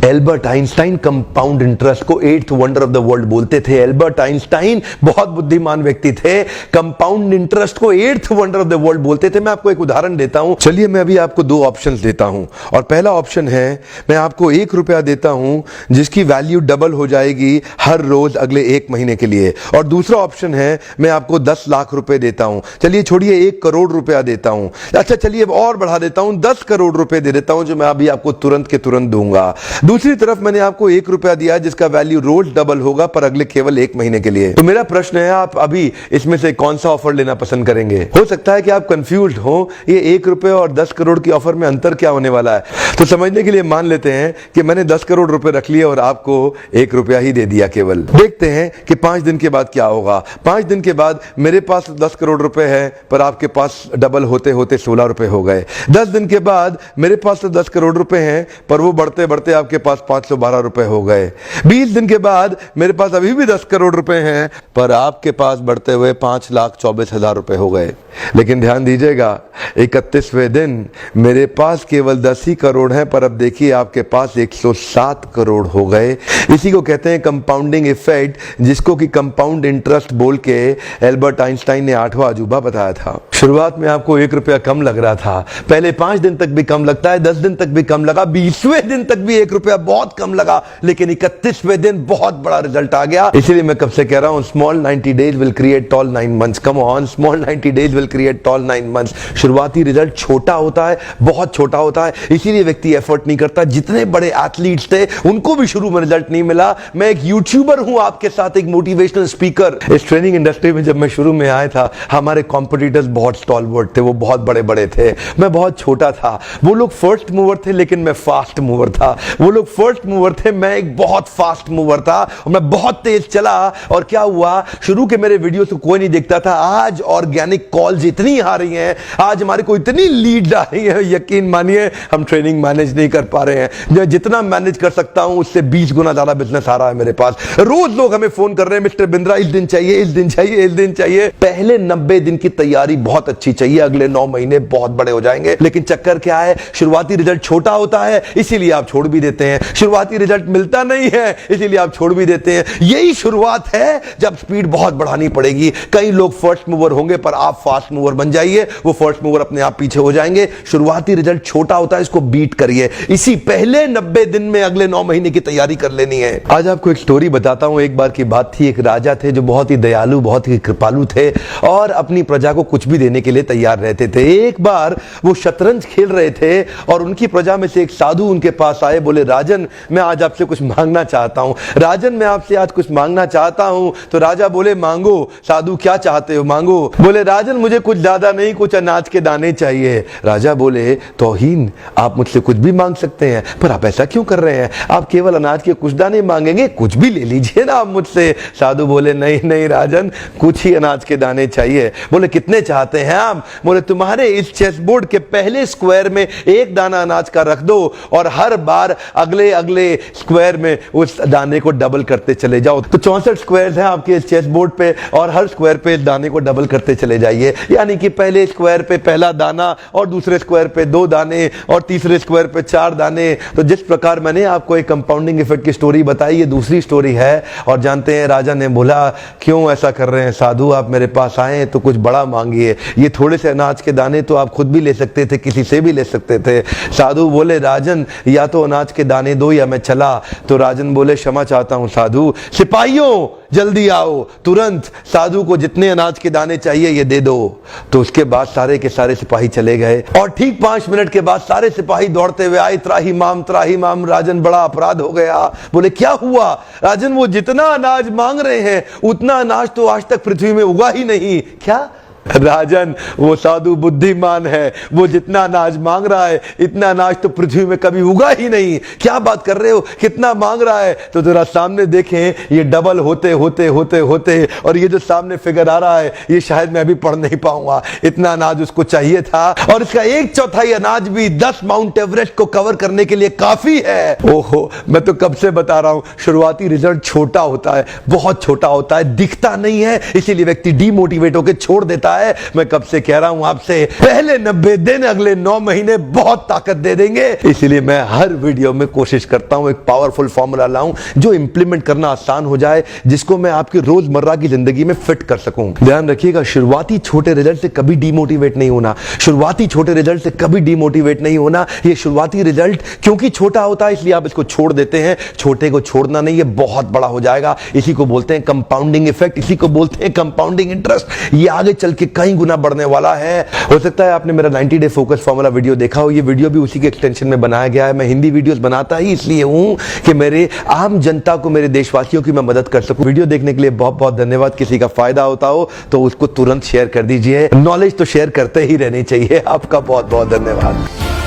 Albert Einstein compound interest को eighth wonder of the world बोलते थे। एल्बर्ट आइंस्टाइन बहुत बुद्धिमान व्यक्ति थे, कंपाउंड इंटरेस्ट को eighth wonder of the world बोलते थे। मैं आपको एक उदाहरण देता हूं। चलिए मैं अभी आपको दो ऑप्शंस देता हूं, और पहला ऑप्शन है मैं आपको 1 रुपया देता हूं जिसकी वैल्यू डबल हो जाएगी हर रोज अगले 1 महीने के लिए, और दूसरा ऑप्शन है मैं आपको 10 लाख रुपए देता हूं। चलिए छोड़िए 1 करोड़ रुपया देता हूं, अच्छा चलिए अब और बढ़ा देता हूं 10 करोड़ रुपए दे देता हूं जो मैं अभी आपको तुरंत के तुरंत दूंगा। दूसरी तरफ मैंने आपको 1 रुपया दिया जिसका वैल्यू रोज डबल होगा पर अगले केवल 1 महीने के लिए। तो मेरा प्रश्न है आप अभी इसमें से कौन सा ऑफर लेना पसंद करेंगे? हो सकता है कि आप कंफ्यूज्ड हो, ये 1 रुपए और 10 करोड़ की ऑफर में अंतर क्या होने वाला है। तो समझने के लिए मान लेते हैं कि मैंने 10 करोड़ रुपए रख लिए और आपको 1 रुपया ही दे दिया केवल। देखते हैं कि 5 दिन के बाद क्या होगा। 5 दिन के बाद मेरे पास 10 करोड़ रुपए है पर आपके पास डबल होते होते 16 रुपए हो गए। 10 दिन के बाद मेरे पास तो 10 करोड़ रुपए हैं पर वो बढ़ते बढ़ते आपके पास 512 रुपए हो गए। 20 दिन के बाद मेरे पास अभी भी 10 करोड़ रुपए हैं पर आपके पास बढ़ते हुए 5,24,000 रुपए हो गए। लेकिन ध्यान दीजिएगा 31वें दिन मेरे पास केवल 10 ही करोड़ हैं पर अब देखिए आपके पास 107 करोड़ हो गए। इसी को कहते हैं कंपाउंडिंग इफेक्ट, जिसको कि कंपाउंड इंटरेस्ट बोल के एल्बर्ट आइंस्टाइन ने 8वां अजूबा बताया था। शुरुआत में आपको 1 रुपया कम लग रहा था, पहले 5 दिन तक भी कम लगता है, 10 दिन तक भी कम लगा, 20वें दिन तक भी 1 रुपया बहुत कम लगा, लेकिन 31वें दिन बहुत बड़ा रिजल्ट आ गया। इसीलिए मैं कब से कह रहा हूं small 90 days will create tall 9 months. Come on, small 90 days will create tall 9 months. शुरुआती रिजल्ट छोटा होता है, बहुत छोटा होता है, इसीलिए व्यक्ति एफर्ट नहीं करता। जितने बड़े एथलीट्स थे उनको भी शुरू में रिजल्ट नहीं मिला। मैं एक यूट्यूबर हूं, आपके साथ एक मोटिवेशनल स्पीकर। इस ट्रेनिंग इंडस्ट्री में जब मैं शुरू में आया था हमारे कॉम्पिटिटर्स बहुत स्टॉलवर्ड थे, वो बहुत बड़े बड़े थे, मैं बहुत छोटा था। वो लोग फर्स्ट मूवर थे लेकिन मैं फास्ट मूवर था। वो लोग फर्स्ट मूवर थे, मैं एक बहुत फास्ट मूवर था और मैं बहुत तेज चला। और क्या हुआ, शुरू के मेरे वीडियोस को कोई नहीं देखता था। आज ऑर्गेनिक कॉल्स इतनी आ रही हैं, आज हमारे को इतनी लीड आ रही है, यकीन मानिए हम ट्रेनिंग मैनेज नहीं कर पा रहे हैं। मैं जितना मैनेज कर सकता हूं उससे 20 गुना ज्यादा बिजनेस आ रहा है मेरे पास। रोज लोग हमें फोन कर रहे हैं, मिस्टर बिंद्रा इस दिन चाहिए, इस दिन चाहिए, इस दिन चाहिए। पहले 90 दिन की तैयारी बहुत अच्छी चाहिए, अगले 9 महीने बहुत बड़े हो जाएंगे। लेकिन चक्कर क्या है, शुरुआती रिजल्ट छोटा होता है इसीलिए आप छोड़ भी देते हैं। शुरुआती रिजल्ट मिलता नहीं है इसीलिए आप छोड़ भी देते हैं। यही शुरुआत है, जब स्पीड बहुत बढ़ानी पड़ेगी। कई लोग फर्स्ट मूवर होंगे पर आप फास्ट मूवर बन जाइए, वो फर्स्ट मूवर अपने आप पीछे हो जाएंगे। शुरुआती रिजल्ट छोटा होता है, इसको बीट करिए। इसी पहले 90 दिन में अगले 9 महीने की तैयारी कर लेनी है। आज आपको एक स्टोरी बताता हूं। एक बार की बात थी, एक राजा थे जो बहुत ही दयालु, बहुत ही कृपालु थे और अपनी प्रजा को कुछ भी देने के लिए तैयार रहते थे। एक बार वो शतरंज खेल रहे थे और उनकी प्रजा में से एक साधु उनके पास आए, बोले राजन मैं आज आपसे कुछ मांगना चाहता हूं। राजन मैं आपसे आज कुछ मांगना चाहता हूं। तो राजा बोले मांगो। साधु क्या चाहते हो, मांगो। बोले राजन मुझे कुछ ज्यादा नहीं, कुछ अनाज के दाने चाहिए। राजा बोले तौहीन, आप मुझसे कुछ भी मांग सकते हैं पर आप ऐसा क्यों कर रहे हैं, आप केवल अनाज के कुछ दाने मांगेंगे, कुछ भी ले लीजिए ना आप मुझसे। साधु बोले नहीं नहीं राजन, कुछ ही अनाज के दाने चाहिए। बोले कितने चाहते हैं आप? बोले तुम्हारे इस चेस बोर्ड के पहले स्क्वायर में 1 दाना अनाज का रख दो और हर बार अगले अगले स्क्वायर में उस दाने को डबल करते चले जाओ। तो 64 स्क्वायर्स हैं आपके चेस बोर्ड पे और हर स्क्वायर पे दाने को डबल करते चले जाइए। यानी कि पहले स्क्वायर पे पहला दाना और दूसरे स्क्वायर पे 2 दाने और तीसरे स्क्वायर पे 4 दाने। तो जिस प्रकार मैंने आपको एक कंपाउंडिंग इफेक्ट की स्टोरी बताई, ये दूसरी स्टोरी है। और जानते हैं राजा ने बोला क्यों ऐसा कर रहे हैं साधु, आप मेरे पास आए तो कुछ बड़ा मांगिए। ये थोड़े से अनाज के दाने तो आप खुद भी ले सकते थे, किसी से भी ले सकते थे। साधु बोले राजन या तो अनाज के दाने दो या मैं चला। तो राजन बोले क्षमा चाहता हूं साधु, सिपाहियों जल्दी आओ तुरंत, साधु को जितने अनाज के दाने चाहिए ये दे दो। तो उसके बाद सारे के सारे सिपाही चले गए और ठीक 5 मिनट के बाद सारे सिपाही दौड़ते हुए आए, त्राही माम। राजन बड़ा अपराध हो गया। बोले क्या हुआ? राजन वो जितना अनाज मांग रहे हैं उतना अनाज तो आज तक पृथ्वी में उगा ही नहीं। क्या? राजन वो साधु बुद्धिमान है, वो जितना अनाज मांग रहा है इतना अनाज तो पृथ्वी में कभी उगा ही नहीं। क्या बात कर रहे हो, कितना मांग रहा है? तो जरा सामने देखें, ये डबल होते होते होते होते और ये जो सामने फिगर आ रहा है ये शायद मैं अभी पढ़ नहीं पाऊंगा। इतना अनाज उसको चाहिए था और इसका 1/4 अनाज भी 10 माउंट एवरेस्ट को कवर करने के लिए काफी है। ओहो, मैं तो कब से बता रहा हूं शुरुआती रिजल्ट छोटा होता है, बहुत छोटा होता है, दिखता नहीं है, इसीलिए व्यक्ति डीमोटिवेट होकर छोड़ देता है। है। मैं कब से कह रहा हूं आपसे, पहले 90 दिन अगले 9 महीने बहुत ताकत दे देंगे। इसलिए मैं हर वीडियो में कोशिश करता हूं एक पावरफुल फॉर्मूला लाऊं जो इंप्लीमेंट करना आसान हो जाए, जिसको मैं आपकी रोजमर्रा की जिंदगी में फिट कर सकूं। ध्यान रखिएगा, शुरुआती छोटे रिजल्ट से कभी डीमोटिवेट नहीं होना। शुरुआती छोटे रिजल्ट से कभी डीमोटिवेट नहीं होना। ये शुरुआती रिजल्ट क्योंकि छोटा होता है इसलिए आप इसको छोड़ देते हैं। छोटे को छोड़ना नहीं, ये बहुत बड़ा हो जाएगा। इसी को बोलते हैं कंपाउंडिंग इफेक्ट, इसी को बोलते हैं कंपाउंडिंग इंटरेस्ट। ये आगे चल के कई गुना बढ़ने वाला है। हो सकता है आपने मेरा 90 डे फोकस फॉर्मूला वीडियो देखा हो। ये वीडियो भी उसी के एक्सटेंशन में बनाया गया है। मैं हिंदी वीडियोस बनाता ही इसलिए हूं कि मेरे आम जनता को, मेरे देशवासियों की मैं मदद कर सकूं। वीडियो देखने के लिए बहुत बहुत धन्यवाद। किसी का फायदा होता हो तो उसको तुरंत शेयर कर दीजिए। नॉलेज तो शेयर करते ही रहनी चाहिए। आपका बहुत बहुत धन्यवाद।